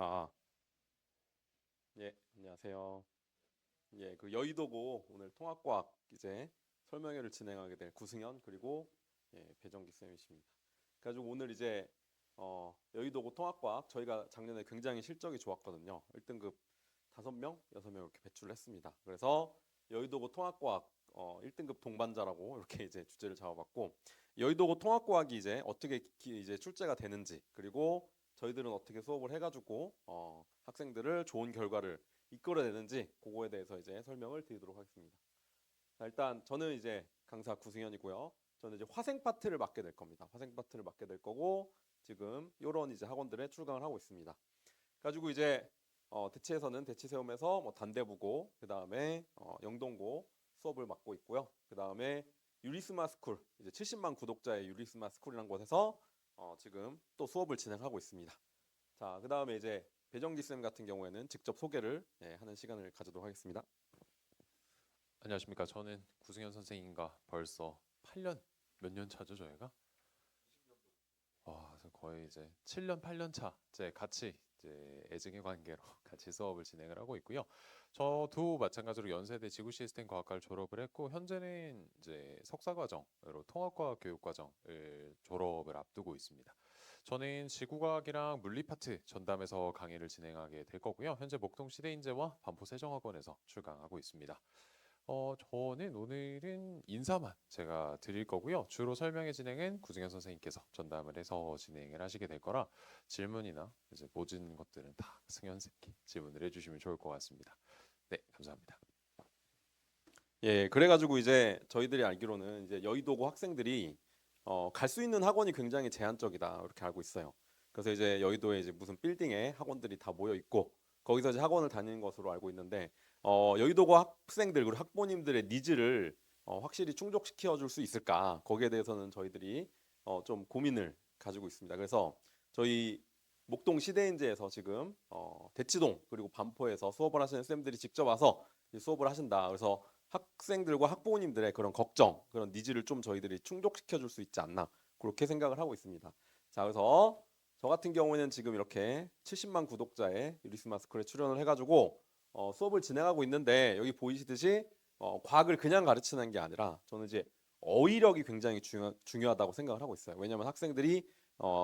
아, 예, 안녕하세요. 예, 그 여의도고 오늘 통합과학 이제 설명회를 진행하게 될 구승현 그리고 배정기 쌤이십니다. 그래가지고 오늘 이제 여의도고 통합과학 저희가 작년에 굉장히 실적이 좋았거든요. 1등급 5명, 6명 이렇게 배출을 했습니다. 그래서 여의도고 통합과학 1등급 동반자라고 이렇게 이제 주제를 잡아봤고 여의도고 통합과학이 이제 어떻게 이제 출제가 되는지 그리고 저희들은 어떻게 수업을 해가지고 학생들을 좋은 결과를 이끌어내는지 그거에 대해서 이제 설명을 드리도록 하겠습니다. 자, 일단 저는 이제 강사 구승현이고요. 저는 이제 화생 파트를 맡게 될 겁니다. 화생 파트를 맡게 될 거고 지금 이런 이제 학원들에 출강을 하고 있습니다. 가지고 이제 대치에서는 대치세움에서 뭐 단대부고 그 다음에 영동고 수업을 맡고 있고요. 그 다음에 유리스마 스쿨 이제 70만 구독자의 유리스마 스쿨이라는 곳에서 지금 또 수업을 진행하고 있습니다. 자, 그 다음에 이제 배정기 쌤 같은 경우에는 직접 소개를 하는 시간을 가지도록 하겠습니다. 안녕하십니까. 저는 구승현 선생님과 벌써 8년, 몇 년 차죠, 저희가? 그래서 거의 이제 7년, 8년 차 이제 같이 이제 애증의 관계로 같이 수업을 진행을 하고 있고요. 저도 마찬가지로 연세대 지구 시스템 과학과를 졸업을 했고 현재는 이제 석사 과정으로 통합과학 교육 과정을 졸업을 앞두고 있습니다. 저는 지구과학이랑 물리 파트 전담해서 강의를 진행하게 될 거고요. 현재 목동 시대인재와 반포 세종학원에서 출강하고 있습니다. 저는 오늘은 인사만 제가 드릴 거고요. 주로 설명의 진행은 구승현 선생님께서 전담을 해서 진행을 하시게 될 거라 질문이나 이제 모든 것들은 다 승현 쌤께 질문을 해주시면 좋을 것 같습니다. 네, 감사합니다. 예, 그래가지고 이제 저희들이 알기로는 이제 여의도고 학생들이 갈 수 있는 학원이 굉장히 제한적이다 이렇게 알고 있어요. 그래서 이제 여의도에 이제 무슨 빌딩에 학원들이 다 모여 있고 거기서 이제 학원을 다니는 것으로 알고 있는데 여의도고 학생들 그리고 학부모님들의 니즈를 확실히 충족시켜 줄 수 있을까? 거기에 대해서는 저희들이 좀 고민을 가지고 있습니다. 그래서 저희 목동 시대인재에서 지금 대치동 그리고 반포에서 수업을 하시는 쌤들이 직접 와서 수업을 하신다. 그래서 학생들과 학부모님들의 그런 걱정, 그런 니즈를 좀 저희들이 충족시켜 줄 수 있지 않나 그렇게 생각을 하고 있습니다. 자, 그래서 저 같은 경우에는 지금 이렇게 70만 구독자의 유리스마스쿨에 출연을 해가지고 수업을 진행하고 있는데 여기 보이시듯이 과학을 그냥 가르치는 게 아니라 저는 이제 어휘력이 굉장히 중요하다고 생각을 하고 있어요. 왜냐하면 학생들이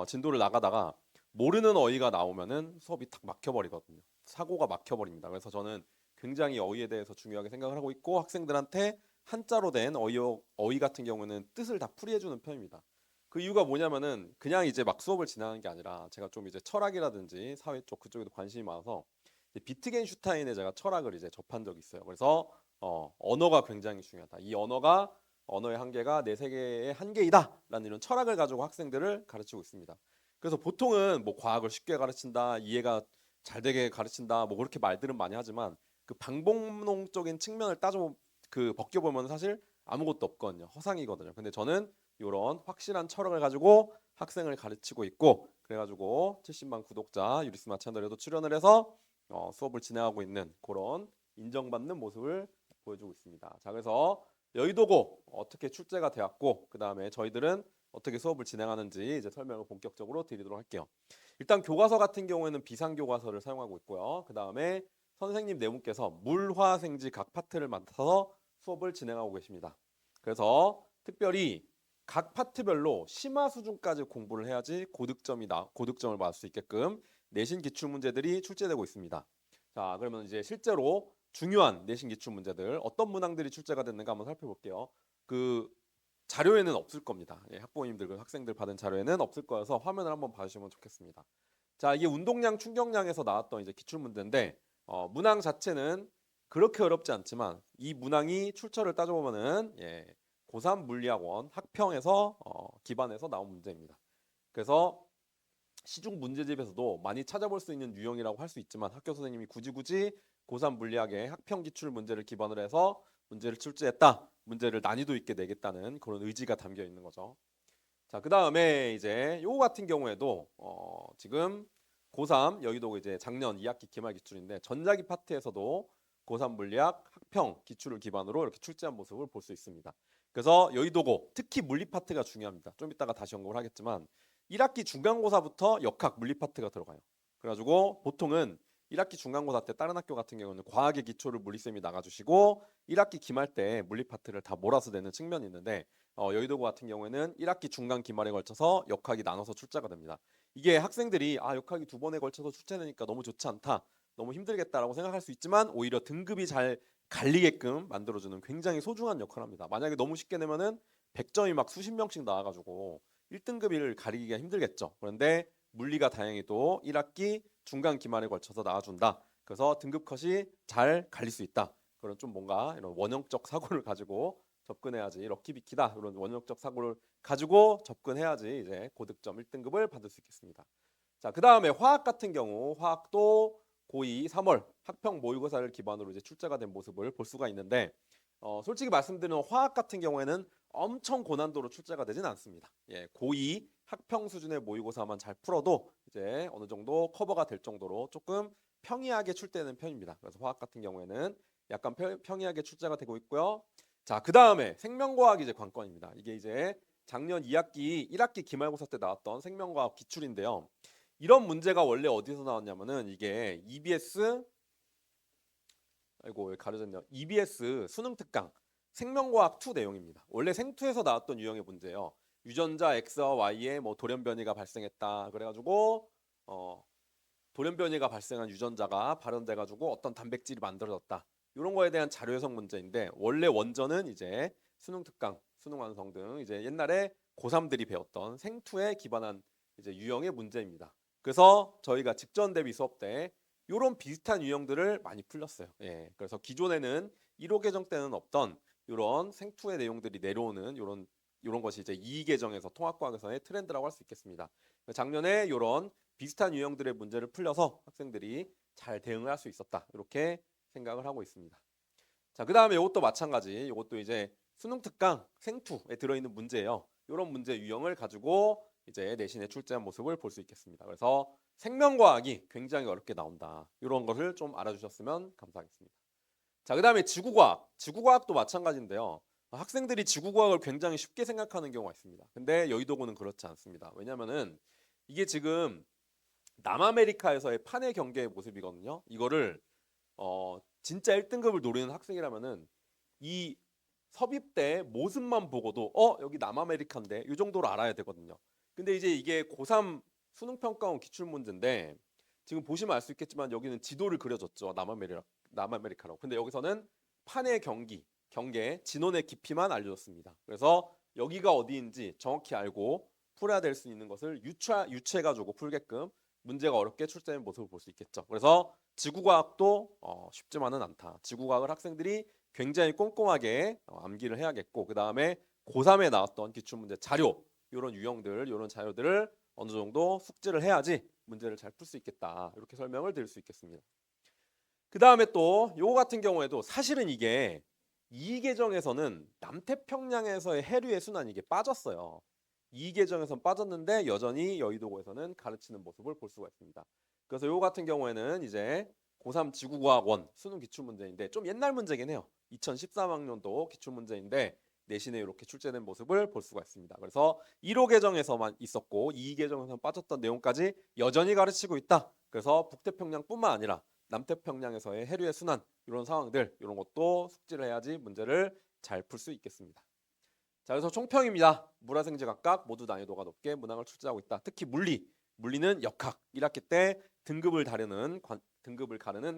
진도를 나가다가 모르는 어휘가 나오면은 수업이 탁 막혀버리거든요. 사고가 막혀버립니다. 그래서 저는 굉장히 어휘에 대해서 중요하게 생각을 하고 있고 학생들한테 한자로 된 어휘 같은 경우는 뜻을 다 풀이해주는 편입니다. 그 이유가 뭐냐면은 그냥 이제 막 수업을 진행하는 게 아니라 제가 좀 이제 철학이라든지 사회 쪽 그쪽에도 관심이 많아서 비트겐슈타인의 제가 철학을 이제 접한 적이 있어요. 그래서 언어가 굉장히 중요하다. 이 언어가 언어의 한계가 내 세계의 한계이다라는 이런 철학을 가지고 학생들을 가르치고 있습니다. 그래서 보통은 뭐 과학을 쉽게 가르친다, 이해가 잘 되게 가르친다, 뭐 그렇게 말들은 많이 하지만 그 방법론적인 측면을 따져 그 벗겨보면 사실 아무것도 없거든요. 허상이거든요. 근데 저는 이런 확실한 철학을 가지고 학생을 가르치고 있고 그래가지고 70만 구독자 유리스마 채널에도 출연을 해서 수업을 진행하고 있는 그런 인정받는 모습을 보여주고 있습니다. 자, 그래서 여의도고 어떻게 출제가 되었고 그 다음에 저희들은 어떻게 수업을 진행하는지 이제 설명을 본격적으로 드리도록 할게요. 일단 교과서 같은 경우에는 비상교과서를 사용하고 있고요. 그 다음에 선생님 네 분께서 물화생지 각 파트를 맡아서 수업을 진행하고 계십니다. 그래서 특별히 각 파트별로 심화 수준까지 공부를 해야지 고득점을 받을 수 있게끔 내신 기출 문제들이 출제되고 있습니다. 자, 그러면 이제 실제로 중요한 내신 기출 문제들 어떤 문항들이 출제가 됐는가 한번 살펴볼게요. 그 자료에는 없을 겁니다. 예, 학부모님들, 학생들 받은 자료에는 없을 거여서 화면을 한번 봐주시면 좋겠습니다. 자, 이게 운동량, 충격량에서 나왔던 이제 기출 문제인데 문항 자체는 그렇게 어렵지 않지만 이 문항이 출처를 따져보면은 고3 물리학원 학평에서 기반해서 나온 문제입니다. 그래서 시중 문제집에서도 많이 찾아볼 수 있는 유형이라고 할 수 있지만 학교 선생님이 굳이 고3 물리학의 학평 기출 문제를 기반으로 해서 문제를 출제했다. 문제를 난이도 있게 내겠다는 그런 의지가 담겨 있는 거죠. 자, 그 다음에 이제 요거 같은 경우에도 지금 고3 여의도 이제 작년 2학기 기말 기출인데 전자기 파트에서도 고3 물리학 학평 기출을 기반으로 이렇게 출제한 모습을 볼 수 있습니다. 그래서 여의도고 특히 물리 파트가 중요합니다. 좀 이따가 다시 언급을 하겠지만 1학기 중간고사부터 역학 물리 파트가 들어가요. 그래가지고 보통은 1학기 중간고사 때 다른 학교 같은 경우는 과학의 기초를 물리쌤이 나가주시고 1학기 기말 때 물리 파트를 다 몰아서 내는 측면이 있는데 여의도고 같은 경우에는 1학기 중간 기말에 걸쳐서 역학이 나눠서 출제가 됩니다. 이게 학생들이 역학이 두 번에 걸쳐서 출제되니까 너무 좋지 않다, 너무 힘들겠다라고 생각할 수 있지만 오히려 등급이 잘 갈리게끔 만들어주는 굉장히 소중한 역할을 합니다. 만약에 너무 쉽게 내면은 100점이 막 수십 명씩 나와가지고 1등급을 가리기가 힘들겠죠. 그런데 물리가 다행히 또 1학기 중간 기말에 걸쳐서 나와준다. 그래서 등급 컷이 잘 갈릴 수 있다. 그런 좀 뭔가 이런 원형적 사고를 가지고 접근해야지, 럭키비키다 이런 원형적 사고를 가지고 접근해야지 이제 고득점 1등급을 받을 수 있겠습니다. 자, 그 다음에 화학 같은 경우 화학도 고2 3월 학평 모의고사를 기반으로 이제 출제가 된 모습을 볼 수가 있는데 솔직히 말씀드리면 화학 같은 경우에는 엄청 고난도로 출제가 되진 않습니다. 예, 고2 학평 수준의 모의고사만 잘 풀어도 이제 어느 정도 커버가 될 정도로 조금 평이하게 출제되는 편입니다. 그래서 화학 같은 경우에는 약간 평이하게 출제가 되고 있고요. 자, 그 다음에 생명과학 이제 관건입니다. 이게 이제 작년 2학기 1학기 기말고사 때 나왔던 생명과학 기출인데요. 이런 문제가 원래 어디서 나왔냐면은 이게 EBS 아이고 가려졌네요. EBS 수능 특강 생명과학 2 내용입니다. 원래 생투에서 나왔던 유형의 문제예요. 유전자 X와 Y에 뭐 돌연변이가 발생했다. 그래가지고 돌연변이가 발생한 유전자가 발현돼가지고 어떤 단백질이 만들어졌다. 이런 거에 대한 자료 해석 문제인데 원래 원전은 이제 수능 특강, 수능 완성 등 이제 옛날에 고3들이 배웠던 생투에 기반한 이제 유형의 문제입니다. 그래서 저희가 직전 대비 수업 때 이런 비슷한 유형들을 많이 풀렸어요. 예, 그래서 기존에는 1호 계정 때는 없던 이런 생투의 내용들이 내려오는 이런 것이 이제 2 계정에서 통합과학에서의 트렌드라고 할 수 있겠습니다. 작년에 이런 비슷한 유형들의 문제를 풀려서 학생들이 잘 대응을 할 수 있었다. 이렇게 생각을 하고 있습니다. 자, 그 다음에 이것도 마찬가지. 이것도 이제 수능 특강 생투에 들어있는 문제예요. 이런 문제 유형을 가지고 이제 내신에 출제한 모습을 볼 수 있겠습니다. 그래서 생명과학이 굉장히 어렵게 나온다. 이런 것을 좀 알아주셨으면 감사하겠습니다. 자, 그 다음에 지구과학. 지구과학도 마찬가지인데요. 학생들이 지구과학을 굉장히 쉽게 생각하는 경우가 있습니다. 근데 여의도고는 그렇지 않습니다. 왜냐면은 이게 지금 남아메리카에서의 판의 경계의 모습이거든요. 이거를 진짜 1등급을 노리는 학생이라면은 이 섭입대 모습만 보고도 여기 남아메리카인데 이 정도로 알아야 되거든요. 근데 이제 이게 고3 수능평가원 기출문제인데 지금 보시면 알 수 있겠지만 여기는 지도를 그려줬죠. 남아메리카라고. 근데 여기서는 판의 경계, 진원의 깊이만 알려줬습니다. 그래서 여기가 어디인지 정확히 알고 풀어야 될 수 있는 것을 유추해가지고 풀게끔 문제가 어렵게 출제된 모습을 볼 수 있겠죠. 그래서 지구과학도 쉽지만은 않다. 지구과학을 학생들이 굉장히 꼼꼼하게 암기를 해야겠고 그 다음에 고3에 나왔던 기출문제 자료 이런 유형들 이런 자료들을 어느 정도 숙지를 해야지 문제를 잘 풀 수 있겠다. 이렇게 설명을 드릴 수 있겠습니다. 그 다음에 또 요거 같은 경우에도 사실은 이게 이 계정에서는 남태평양에서의 해류의 순환이 이게 빠졌어요. 이 계정에선 빠졌는데 여전히 여의도고에서는 가르치는 모습을 볼 수가 있습니다. 그래서 요거 같은 경우에는 이제 고3 지구과학원 수능 기출문제인데 좀 옛날 문제긴 해요. 2013학년도 기출문제인데 내신에 이렇게 출제된 모습을 볼 수가 있습니다. 그래서 1호 계정에서만 있었고 2 계정에서 빠졌던 내용까지 여전히 가르치고 있다. 그래서 북태평양뿐만 아니라 남태평양에서의 해류의 순환 이런 상황들 이런 것도 숙지를 해야지 문제를 잘 풀 수 있겠습니다. 자, 그래서 총평입니다. 물화생지 각각 모두 난이도가 높게 문항을 출제하고 있다. 특히 물리는 역학 1학기 때 등급을 가르는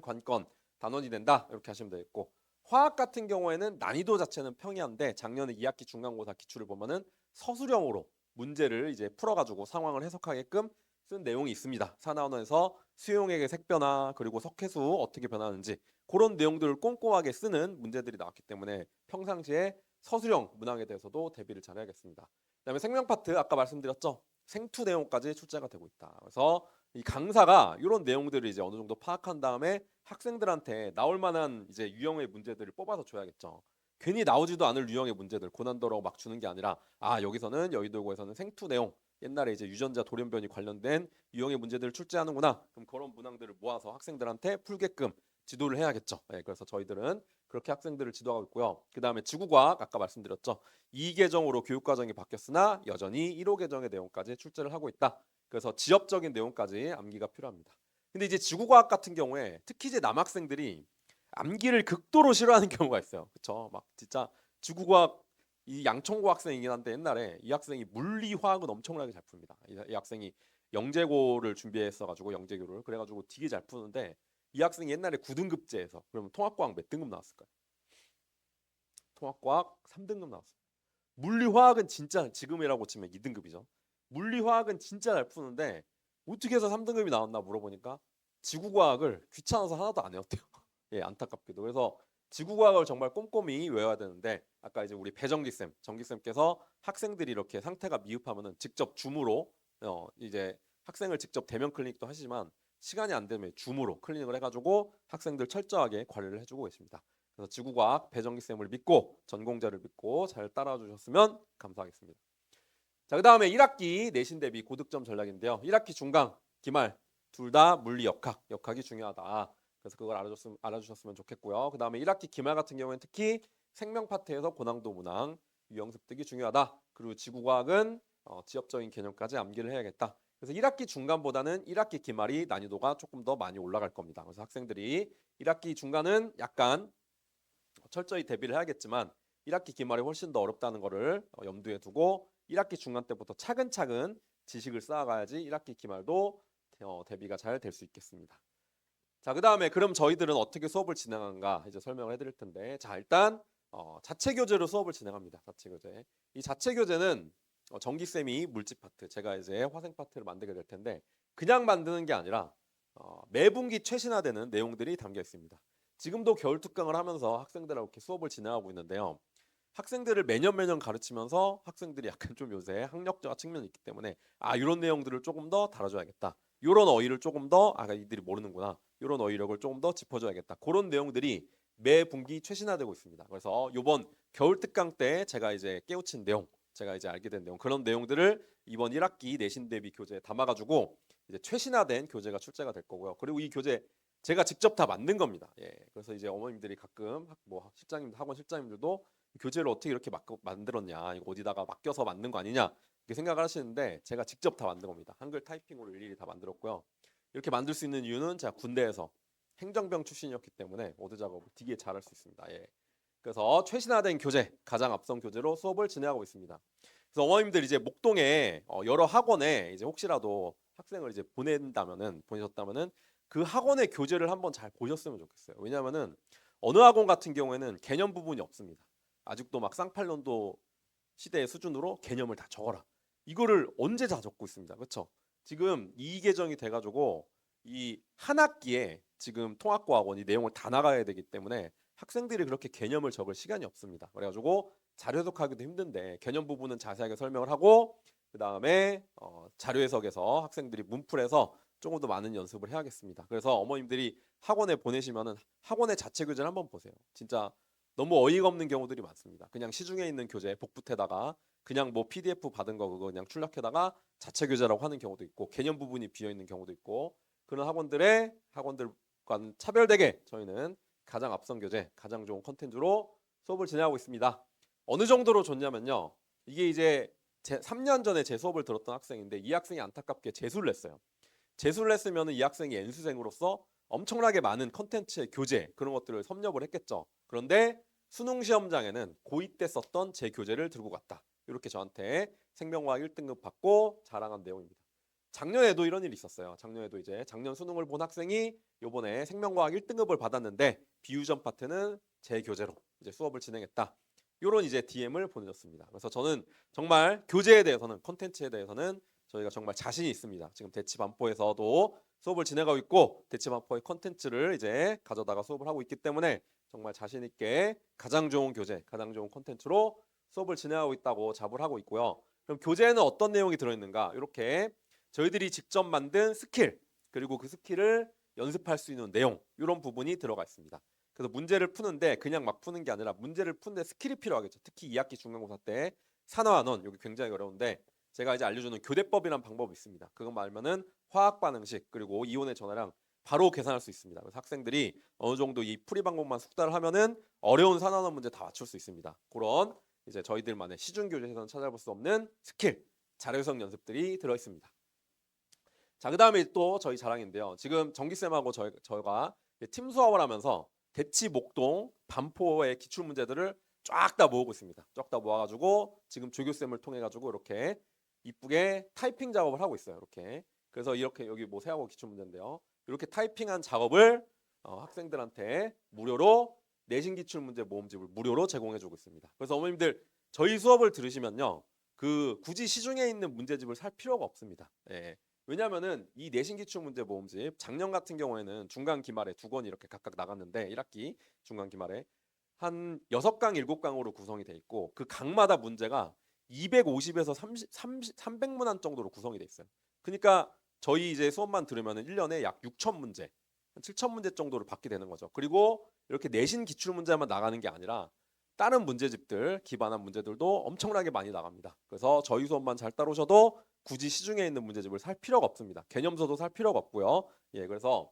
관건 단원이 된다. 이렇게 하시면 되겠고 화학 같은 경우에는 난이도 자체는 평이한데 작년에 2학기 중간고사 기출을 보면은 서술형으로 문제를 이제 풀어가지고 상황을 해석하게끔 쓴 내용이 있습니다. 사나원에서 수용액의 색변화 그리고 석회수 어떻게 변하는지 그런 내용들을 꼼꼼하게 쓰는 문제들이 나왔기 때문에 평상시에 서술형 문항에 대해서도 대비를 잘해야겠습니다. 그다음에 생명 파트 아까 말씀드렸죠. 생투 내용까지 출제가 되고 있다. 그래서 이 강사가 이런 내용들을 이제 어느 정도 파악한 다음에 학생들한테 나올 만한 이제 유형의 문제들을 뽑아서 줘야겠죠. 괜히 나오지도 않을 유형의 문제들 고난도라고 막 주는 게 아니라 여기서는 여의도고에서는 생투 내용 옛날에 이제 유전자 돌연변이 관련된 유형의 문제들을 출제하는구나. 그럼 그런 문항들을 모아서 학생들한테 풀게끔 지도를 해야겠죠. 네, 그래서 저희들은 그렇게 학생들을 지도하고 있고요. 그 다음에 지구과학 아까 말씀드렸죠. 2계정으로 교육과정이 바뀌었으나 여전히 1호 계정의 내용까지 출제를 하고 있다. 그래서 지엽적인 내용까지 암기가 필요합니다. 근데 이제 지구과학 같은 경우에 특히 이제 남학생들이 암기를 극도로 싫어하는 경우가 있어요. 그쵸? 막 진짜 지구과학 이 양천고 학생이긴 한데 옛날에 이 학생이 물리 화학은 엄청나게 잘 풉니다. 이 학생이 영재고를 준비했어가지고 영재교를 그래가지고 되게 잘 푸는데 이 학생이 옛날에 9등급제에서 그러면 통합과학 몇 등급 나왔을까요? 통합과학 3등급 나왔어요. 물리화학은 진짜 지금이라고 치면 2등급이죠. 물리화학은 진짜 잘 푸는데 어떻게 해서 3등급이 나왔나 물어보니까 지구과학을 귀찮아서 하나도 안 외웠대요. 예, 안타깝게도. 그래서 지구과학을 정말 꼼꼼히 외워야 되는데 아까 이제 우리 배정기쌤, 정기쌤께서 학생들이 이렇게 상태가 미흡하면은 직접 줌으로 이제 학생을 직접 대면 클리닉도 하시지만 시간이 안 되면 줌으로 클리닉을 해가지고 학생들 철저하게 관리를 해주고 계십니다. 그래서 지구과학 배정기쌤을 믿고 전공자를 믿고 잘 따라와 주셨으면 감사하겠습니다. 자, 그 다음에 1학기 내신 대비 고득점 전략인데요. 1학기 중강, 기말 둘 다 물리 역학이 중요하다. 그래서 그걸 알아주셨으면 좋겠고요. 그 다음에 1학기 기말 같은 경우에는 특히 생명 파트에서 고난도 문항, 유형 습득이 중요하다. 그리고 지구과학은 지엽적인 개념까지 암기를 해야겠다. 그래서 1학기 중간보다는 1학기 기말이 난이도가 조금 더 많이 올라갈 겁니다. 그래서 학생들이 1학기 중간은 약간 철저히 대비를 해야겠지만 1학기 기말이 훨씬 더 어렵다는 것을 염두에 두고 1학기 중간 때부터 차근차근 지식을 쌓아가야지 1학기 기말도 대비가 잘 될 수 있겠습니다. 자, 그 다음에 그럼 저희들은 어떻게 수업을 진행하는가 이제 설명을 해드릴 텐데, 자 일단 자체 교재로 수업을 진행합니다. 자체 교재. 이 자체 교재는 정기쌤이 물질 파트, 제가 이제 화생 파트를 만들게 될 텐데 그냥 만드는 게 아니라 매분기 최신화되는 내용들이 담겨 있습니다. 지금도 겨울 특강을 하면서 학생들하고 이렇게 수업을 진행하고 있는데요. 학생들을 매년 가르치면서 학생들이 약간 좀 요새 학력자 측면이 있기 때문에 이런 내용들을 조금 더 다뤄줘야겠다. 이런 어휘를 조금 더 이들이 모르는구나. 이런 어휘력을 조금 더 짚어줘야겠다. 그런 내용들이 매 분기 최신화되고 있습니다. 그래서 이번 겨울 특강 때 제가 이제 깨우친 내용, 제가 이제 알게 된 내용, 그런 내용들을 이번 1학기 내신 대비 교재에 담아가지고 이제 최신화된 교재가 출제가 될 거고요. 그리고 이 교재 제가 직접 다 만든 겁니다. 예, 그래서 이제 어머님들이 가끔 뭐 실장님들, 학원 실장님들도 교재를 어떻게 이렇게 만들었냐, 이거 어디다가 맡겨서 만든 거 아니냐 이렇게 생각을 하시는데 제가 직접 다 만든 겁니다. 한글 타이핑으로 일일이 다 만들었고요. 이렇게 만들 수 있는 이유는 제가 군대에서 행정병 출신이었기 때문에 모드 작업을 되게 잘할 수 있습니다. 예. 그래서 최신화된 교재, 가장 앞선 교재로 수업을 진행하고 있습니다. 그래서 어머님들 이제 목동에 여러 학원에 이제 혹시라도 학생을 이제 보내셨다면은 그 학원의 교재를 한번 잘 보셨으면 좋겠어요. 왜냐하면은 어느 학원 같은 경우에는 개념 부분이 없습니다. 아직도 막 쌍팔년도 시대의 수준으로 개념을 다 적어라. 이거를 언제 다 적고 있습니다. 그렇죠? 지금 이 개정이 돼가지고 이 한 학기에 지금 통합과 학원이 내용을 다 나가야 되기 때문에 학생들이 그렇게 개념을 적을 시간이 없습니다. 그래가지고 자료 해석하기도 힘든데 개념 부분은 자세하게 설명을 하고 그 다음에 자료 해석에서 학생들이 문풀에서 조금 더 많은 연습을 해야겠습니다. 그래서 어머님들이 학원에 보내시면은 학원의 자체 교재를 한번 보세요. 진짜 너무 어이가 없는 경우들이 많습니다. 그냥 시중에 있는 교재 복붙에다가 그냥 뭐 PDF 받은 거 그거 그냥 출력해다가 자체 교재라고 하는 경우도 있고 개념 부분이 비어 있는 경우도 있고 그런 학원들과는 차별되게 저희는 가장 앞선 교재, 가장 좋은 컨텐츠로 수업을 진행하고 있습니다. 어느 정도로 좋냐면요. 이게 이제 3년 전에 제 수업을 들었던 학생인데 이 학생이 안타깝게 재수를 했어요. 재수를 했으면 이 학생이 N수생으로서 엄청나게 많은 컨텐츠의 교재 그런 것들을 섭렵을 했겠죠. 그런데 수능 시험장에는 고2 때 썼던 제 교재를 들고 갔다. 이렇게 저한테 생명과학 1등급 받고 자랑한 내용입니다. 작년에도 이런 일이 있었어요. 작년에도 이제 작년 수능을 본 학생이 이번에 생명과학 1등급을 받았는데 비유점 파트는 제 교재로 이제 수업을 진행했다. 이런 이제 DM을 보내줬습니다. 그래서 저는 정말 교재에 대해서는 컨텐츠에 대해서는 저희가 정말 자신이 있습니다. 지금 대치반포에서도 수업을 진행하고 있고 대치반포의 컨텐츠를 이제 가져다가 수업을 하고 있기 때문에 정말 자신 있게 가장 좋은 교재, 가장 좋은 컨텐츠로 수업을 진행하고 있다고 자부를 하고 있고요. 그럼 교재에는 어떤 내용이 들어있는가? 이렇게 저희들이 직접 만든 스킬 그리고 그 스킬을 연습할 수 있는 내용 이런 부분이 들어가 있습니다. 그래서 문제를 푸는데 그냥 막 푸는 게 아니라 문제를 푸는데 스킬이 필요하겠죠. 특히 2학기 중간고사 때 산화환원 여기 굉장히 어려운데 제가 이제 알려주는 교대법이라는 방법이 있습니다. 그것만 알면은 화학 반응식 그리고 이온의 전하량 바로 계산할 수 있습니다. 그래서 학생들이 어느 정도 이 풀이 방법만 숙달을 하면은 어려운 산화환원 문제 다 맞출 수 있습니다. 그런 이제 저희들만의 시중 교재에서는 찾아볼 수 없는 스킬, 자료 해석 연습들이 들어 있습니다. 자, 그다음에 또 저희 자랑인데요. 지금 정기쌤하고 저희가 팀 수업을 하면서 대치, 목동, 반포의 기출 문제들을 쫙 다 모으고 있습니다. 쫙 다 모아가지고 지금 조교쌤을 통해 가지고 이렇게 이쁘게 타이핑 작업을 하고 있어요. 이렇게. 그래서 이렇게 여기 뭐 세하고 기출 문제인데요. 이렇게 타이핑한 작업을 학생들한테 무료로 내신 기출 문제 모음집을 무료로 제공해주고 있습니다. 그래서 어머님들 저희 수업을 들으시면요, 그 굳이 시중에 있는 문제집을 살 필요가 없습니다. 예. 왜냐하면은 이 내신 기출 문제 모음집 작년 같은 경우에는 중간 기말에 2권 이렇게 각각 나갔는데 1학기 중간 기말에 한 6강 7강으로 구성이 돼 있고 그 강마다 문제가 250에서 300문항 정도로 구성이 돼 있어요. 그러니까 저희 이제 수업만 들으면은 1년에 약 6천 문제, 7천 문제 정도를 받게 되는 거죠. 그리고 이렇게 내신 기출 문제만 나가는 게 아니라 다른 문제집들 기반한 문제들도 엄청나게 많이 나갑니다. 그래서 저희 수업만 잘 따르셔도 굳이 시중에 있는 문제집을 살 필요가 없습니다. 개념서도 살 필요가 없고요. 예, 그래서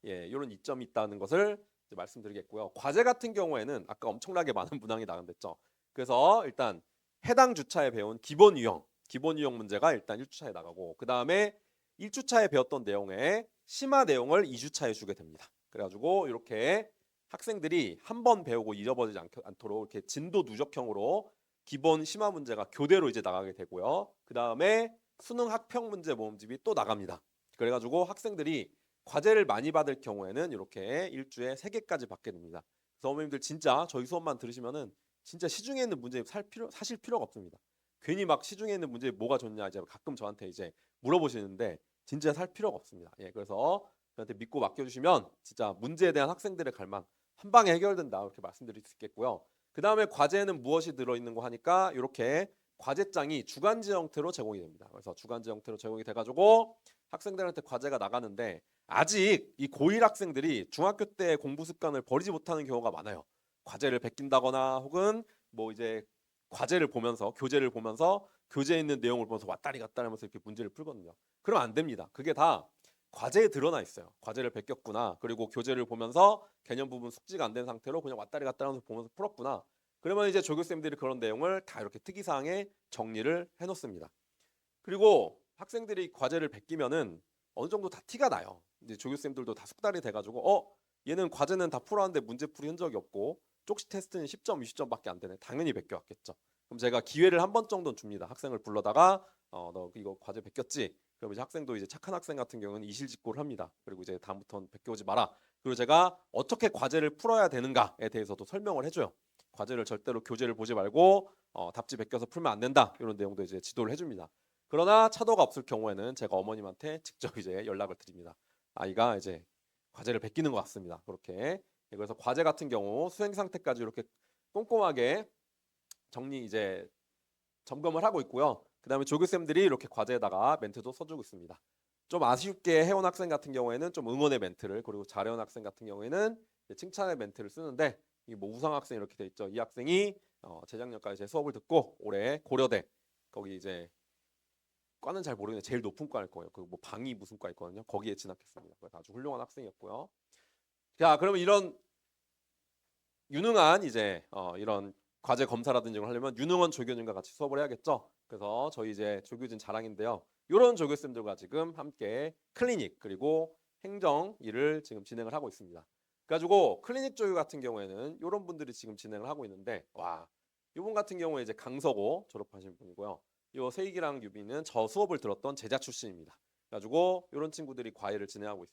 이런 이점이 있다는 것을 이제 말씀드리겠고요. 과제 같은 경우에는 아까 엄청나게 많은 문항이 나간댔죠. 그래서 일단 해당 주차에 배운 기본 유형 문제가 일단 1주차에 나가고 그 다음에 1주차에 배웠던 내용의 심화 내용을 2주차에 주게 됩니다. 그래가지고 이렇게 학생들이 한 번 배우고 잊어버리지 않도록 이렇게 진도 누적형으로 기본 심화 문제가 교대로 이제 나가게 되고요. 그 다음에 수능 학평 문제 모음집이 또 나갑니다. 그래가지고 학생들이 과제를 많이 받을 경우에는 이렇게 일주에 3개까지 받게 됩니다. 그래서 어머님들 진짜 저희 수업만 들으시면은 진짜 시중에 있는 문제 사실 필요가 없습니다. 괜히 막 시중에 있는 문제 뭐가 좋냐 이제 가끔 저한테 이제 물어보시는데 진짜 살 필요가 없습니다. 예, 그래서 저한테 믿고 맡겨주시면 진짜 문제에 대한 학생들의 갈망 한 방에 해결된다 이렇게 말씀드릴 수 있겠고요. 그 다음에 과제에는 무엇이 들어있는 거 하니까 이렇게 과제장이 주간지 형태로 제공이 됩니다. 그래서 주간지 형태로 제공이 돼가지고 학생들한테 과제가 나가는데 아직 이 고1 학생들이 중학교 때 공부 습관을 버리지 못하는 경우가 많아요. 과제를 베낀다거나 혹은 뭐 이제 과제를 보면서 교재를 보면서 교재에 있는 내용을 보면서 왔다리 갔다리 하면서 이렇게 문제를 풀거든요. 그러면 안 됩니다. 그게 다 과제에 드러나 있어요. 과제를 베꼈구나. 그리고 교재를 보면서 개념 부분 숙지가 안 된 상태로 그냥 왔다리 갔다리 하면서 보면서 풀었구나. 그러면 이제 조교쌤들이 그런 내용을 다 이렇게 특이사항에 정리를 해놓습니다. 그리고 학생들이 과제를 베끼면은 어느 정도 다 티가 나요. 이제 조교쌤들도 다 숙달이 돼가지고 얘는 과제는 다 풀었는데 문제 풀이 흔적이 없고 쪽지 테스트는 10점, 20점밖에 안 되네. 당연히 베껴왔겠죠. 그럼 제가 기회를 한 번 정도는 줍니다. 학생을 불러다가 너 이거 과제 베꼈지? 그럼 이제 학생도 이제 착한 학생 같은 경우는 이실직고를 합니다. 그리고 이제 다음부터는 베껴오지 마라. 그리고 제가 어떻게 과제를 풀어야 되는가에 대해서도 설명을 해줘요. 과제를 절대로 교재를 보지 말고 답지 베껴서 풀면 안 된다. 이런 내용도 이제 지도를 해줍니다. 그러나 차도가 없을 경우에는 제가 어머님한테 직접 이제 연락을 드립니다. 아이가 이제 과제를 베끼는 것 같습니다. 그렇게. 그래서 과제 같은 경우 수행 상태까지 이렇게 꼼꼼하게 정리 이제 점검을 하고 있고요. 그다음에 조교쌤들이 이렇게 과제에다가 멘트도 써주고 있습니다. 좀 아쉽게 해온 학생 같은 경우에는 좀 응원의 멘트를 그리고 잘해온 학생 같은 경우에는 칭찬의 멘트를 쓰는데 이 뭐 우상 학생 이렇게 돼 있죠. 이 학생이 재작년까지 제 수업을 듣고 올해 고려대 거기 이제 과는 잘 모르겠는데 제일 높은 과일 거예요. 그 뭐 방이 무슨 과 있거든요. 거기에 진학했습니다. 그래서 아주 훌륭한 학생이었고요. 자, 그러면 이런 유능한 이제 이런 과제 검사라든지 이걸 하려면 유능한 조교님과 같이 수업을 해야겠죠. 그래서 저희 이제 조교진 자랑인데요. 이런 조교쌤들과 지금 함께 클리닉 그리고 행정 일을 지금 진행을 하고 있습니다. 그래가지고 클리닉 조교 같은 경우에는 이런 분들이 지금 진행을 하고 있는데 와, 이분 같은 경우에 이제 강서고 졸업하신 분이고요. 요 세익이랑 유비는 저 수업을 들었던 제자 출신입니다. 그래가지고 이런 친구들이 과외를 진행하고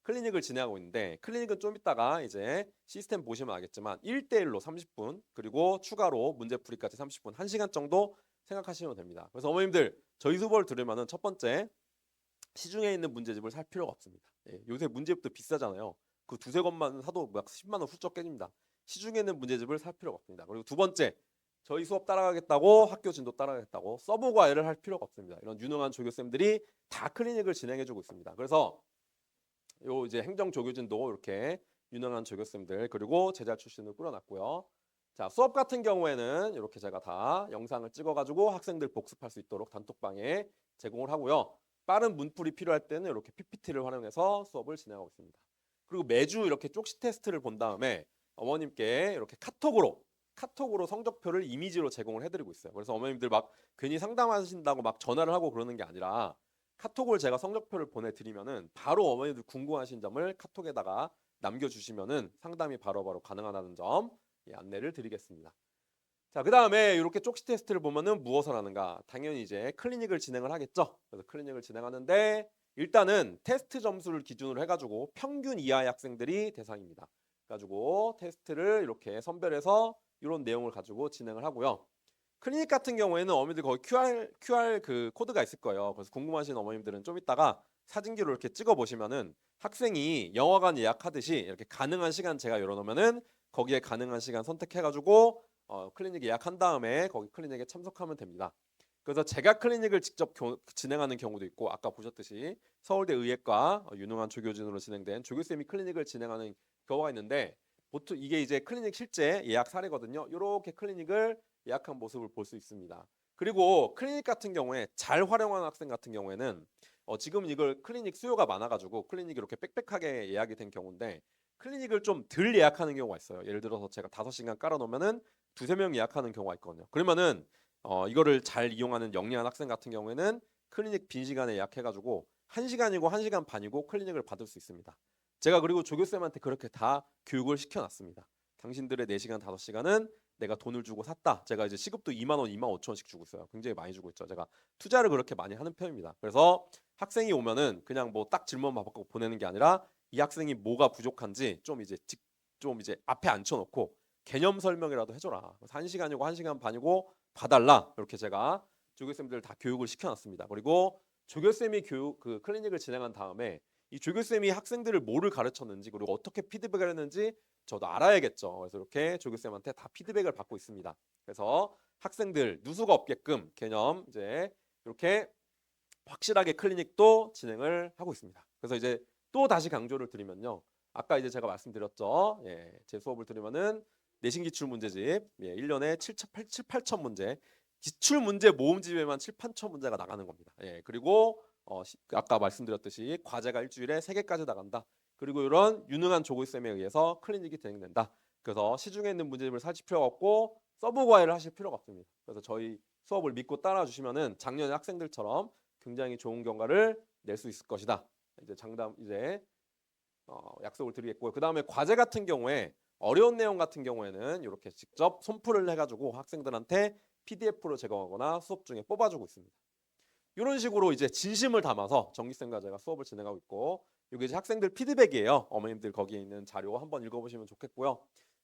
클리닉을 진행하고 있는데 클리닉은 좀 이따가 이제 시스템 보시면 알겠지만 1대1로 30분 그리고 추가로 문제풀이까지 30분 1시간 정도 생각하시면 됩니다. 그래서 어머님들 저희 수업을 들으면은 첫 번째 시중에 있는 문제집을 살 필요가 없습니다. 예, 요새 문제집도 비싸잖아요. 그 두세 권만 사도 막 10만 원 훌쩍 깨집니다. 시중에 있는 문제집을 살 필요가 없습니다. 그리고 두 번째 저희 수업 따라가겠다고 학교 진도 따라가겠다고 서브 과외를 할 필요가 없습니다. 이런 유능한 조교쌤들이 다 클리닉을 진행해주고 있습니다. 그래서 요 이제 행정 조교진도 이렇게 유능한 조교쌤들 그리고 제자 출신을 꾸려놨고요. 자, 수업 같은 경우에는 이렇게 제가 다 영상을 찍어가지고 학생들 복습할 수 있도록 단톡방에 제공을 하고요. 빠른 문풀이 필요할 때는 이렇게 PPT를 활용해서 수업을 진행하고 있습니다. 그리고 매주 이렇게 쪽시 테스트를 본 다음에 어머님께 이렇게 카톡으로 성적표를 이미지로 제공을 해드리고 있어요. 그래서 어머님들 막 괜히 상담하신다고 막 전화를 하고 그러는 게 아니라 카톡을 제가 성적표를 보내드리면은 바로 어머니들 궁금하신 점을 카톡에다가 남겨주시면은 상담이 바로바로 가능하다는 점 안내를 드리겠습니다. 자, 그 다음에 이렇게 쪽지 테스트를 보면은 무엇을 하는가? 당연히 이제 클리닉을 진행을 하겠죠. 그래서 클리닉을 진행하는데 일단은 테스트 점수를 기준으로 해가지고 평균 이하의 학생들이 대상입니다. 가지고 테스트를 이렇게 선별해서 이런 내용을 가지고 진행을 하고요. 클리닉 같은 경우에는 어머니들 거기 QR 그 코드가 있을 거예요. 그래서 궁금하신 어머님들은 좀 이따가 사진기로 이렇게 찍어 보시면은 학생이 영화관 예약하듯이 이렇게 가능한 시간 제가 열어놓으면은 거기에 가능한 시간 선택해가지고 클리닉 예약한 다음에 거기 클리닉에 참석하면 됩니다. 그래서 제가 클리닉을 직접 진행하는 경우도 있고 아까 보셨듯이 서울대 의예과 유능한 조교진으로 진행된 조교쌤이 클리닉을 진행하는 경우가 있는데 보통 이게 이제 클리닉 실제 예약 사례거든요. 이렇게 클리닉을 예약한 모습을 볼 수 있습니다. 그리고 클리닉 같은 경우에 잘 활용하는 학생 같은 경우에는 지금 이걸 클리닉 수요가 많아가지고 클리닉이 이렇게 빽빽하게 예약이 된 경우인데 클리닉을 좀 덜 예약하는 경우가 있어요. 예를 들어서 제가 5시간 깔아놓으면은 2~3명 예약하는 경우가 있거든요. 그러면은 이거를 잘 이용하는 영리한 학생 같은 경우에는 클리닉 빈 시간에 예약해가지고 1시간이고 1시간 반이고 클리닉을 받을 수 있습니다. 제가 그리고 조교쌤한테 그렇게 다 교육을 시켜놨습니다. 당신들의 4시간, 5시간은 내가 돈을 주고 샀다. 제가 이제 시급도 2만 원, 2만 5천 원씩 주고 있어요. 굉장히 많이 주고 있죠. 제가 투자를 그렇게 많이 하는 편입니다. 그래서 학생이 오면은 그냥 뭐 딱 질문만 받고 보내는 게 아니라 이 학생이 뭐가 부족한지 좀 이제 앞에 앉혀놓고 개념 설명이라도 해줘라. 1시간이고 1시간 반이고 봐달라. 이렇게 제가 조교쌤들 다 교육을 시켜놨습니다. 그리고 조교쌤이 그 클리닉을 진행한 다음에 이 조교쌤이 학생들을 뭐를 가르쳤는지 그리고 어떻게 피드백을 했는지 저도 알아야겠죠. 그래서 이렇게 조교쌤한테 다 피드백을 받고 있습니다. 그래서 학생들 누수가 없게끔 개념 이제 이렇게 확실하게 클리닉도 진행을 하고 있습니다. 그래서 이제 또 다시 강조를 드리면요. 아까 이제 제가 말씀드렸죠. 제 수업을 들으면은 내신 기출 문제집 1년에 7,8천 문제, 기출 문제 모음집에만 7~8천 문제가 나가는 겁니다. 그리고 아까 말씀드렸듯이 과제가 일주일에 3개까지 나간다. 그리고 이런 유능한 조교쌤에 의해서 클리닉이 진행된다. 그래서 시중에 있는 문제집을 사실 필요가 없고 서브 과외를 하실 필요가 없습니다. 그래서 저희 수업을 믿고 따라 주시면은 작년에 학생들처럼 굉장히 좋은 결과를 낼 수 있을 것이다. 이제 약속을 드리겠고요. 그 다음에 과제 같은 경우에 어려운 내용 같은 경우에는 이렇게 직접 손풀을 해가지고 학생들한테 PDF로 제공하거나 수업 중에 뽑아주고 있습니다. 이런 식으로 이제 진심을 담아서 정기쌤과 제가 수업을 진행하고 있고 이게 이제 학생들 피드백이에요. 어머님들 거기에 있는 자료 한번 읽어보시면 좋겠고요.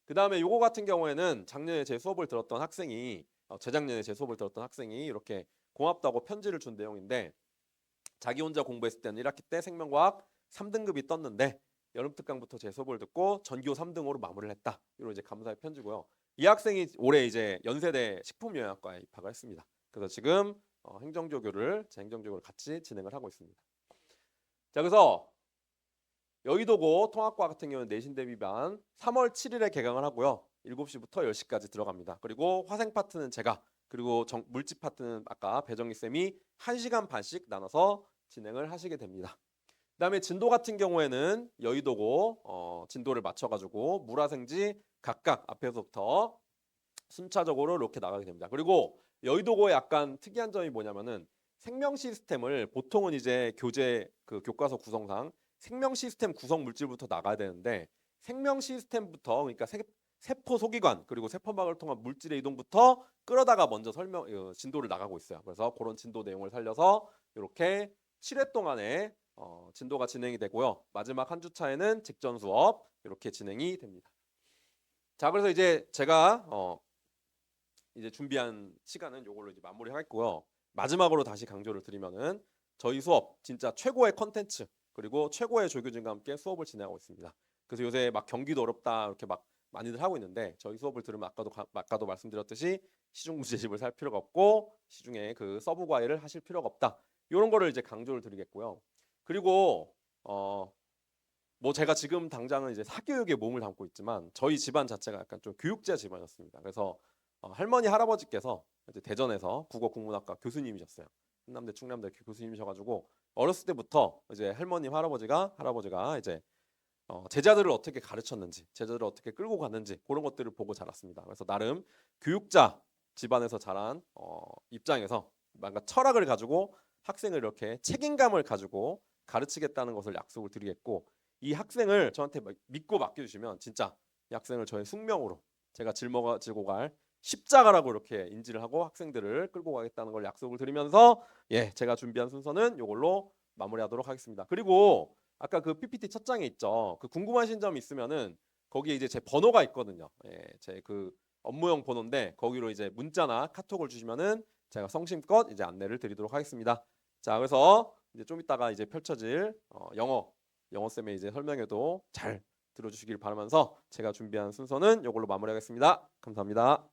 그 다음에 요거 같은 경우에는 작년에 제 수업을 들었던 학생이 재작년에 제 수업을 들었던 학생이 이렇게 고맙다고 편지를 준 내용인데 자기 혼자 공부했을 때는 1학기 때 생명과학 3등급이 떴는데 여름특강부터 제 수업을 듣고 전교 3등으로 마무리를 했다. 이런 이제 감사의 편지고요. 이 학생이 올해 이제 연세대 식품영양과에 입학을 했습니다. 그래서 지금 제 행정조교를 같이 진행을 하고 있습니다. 자, 그래서 여의도고 통합과 같은 경우는 내신 대비반 3월 7일에 개강을 하고요. 7시부터 10시까지 들어갑니다. 그리고 화생 파트는 제가 그리고 물집 파트는 아까 배정희 쌤이 1시간 반씩 나눠서 진행을 하시게 됩니다. 그다음에 진도 같은 경우에는 여의도고 진도를 맞춰가지고 물화생지 각각 앞에서부터 순차적으로 이렇게 나가게 됩니다. 그리고 여의도고의 약간 특이한 점이 뭐냐면은 생명 시스템을 보통은 이제 교과서 구성상 생명 시스템 구성 물질부터 나가야 되는데 생명 시스템부터 그러니까 세포 소기관 그리고 세포막을 통한 물질의 이동부터 끌어다가 먼저 진도를 나가고 있어요. 그래서 그런 진도 내용을 살려서 이렇게 7회 동안에 진도가 진행이 되고요. 마지막 한 주차에는 직전 수업 이렇게 진행이 됩니다. 자, 그래서 이제 제가 이제 준비한 시간은 이걸로 이제 마무리하겠고요. 마지막으로 다시 강조를 드리면은 저희 수업 진짜 최고의 컨텐츠 그리고 최고의 조교진과 함께 수업을 진행하고 있습니다. 그래서 요새 막 경기도 어렵다 이렇게 막 많이들 하고 있는데 저희 수업을 들으면 아까도 말씀드렸듯이 시중 문제집을 살 필요가 없고 시중에 그 서브 과외를 하실 필요가 없다. 이런 거를 이제 강조를 드리겠고요. 그리고 뭐 제가 지금 당장은 이제 사교육에 몸을 담고 있지만 저희 집안 자체가 약간 좀 교육자 집안이었습니다. 그래서 할머니 할아버지께서 이제 대전에서 국어국문학과 교수님이셨어요. 한남대 충남대 교수님이셔가지고 어렸을 때부터 이제 할아버지가 이제 제자들을 어떻게 가르쳤는지, 제자들을 어떻게 끌고 갔는지 그런 것들을 보고 자랐습니다. 그래서 나름 교육자 집안에서 자란 입장에서 뭔가 철학을 가지고 학생을 이렇게 책임감을 가지고 가르치겠다는 것을 약속을 드리겠고 이 학생을 저한테 믿고 맡겨주시면 진짜 이 학생을 저의 숙명으로 제가 짊어지고 갈 십자가라고 이렇게 인지를 하고 학생들을 끌고 가겠다는 걸 약속을 드리면서 예, 제가 준비한 순서는 이걸로 마무리하도록 하겠습니다. 그리고 아까 그 PPT 첫 장에 있죠. 그 궁금하신 점 있으면은 거기에 이제 제 번호가 있거든요. 예, 제 그 업무용 번호인데 거기로 이제 문자나 카톡을 주시면은 제가 성심껏 이제 안내를 드리도록 하겠습니다. 자, 그래서 이제 좀 이따가 이제 펼쳐질 영어 쌤의 이제 설명회도 잘 들어주시길 바라면서 제가 준비한 순서는 이걸로 마무리하겠습니다. 감사합니다.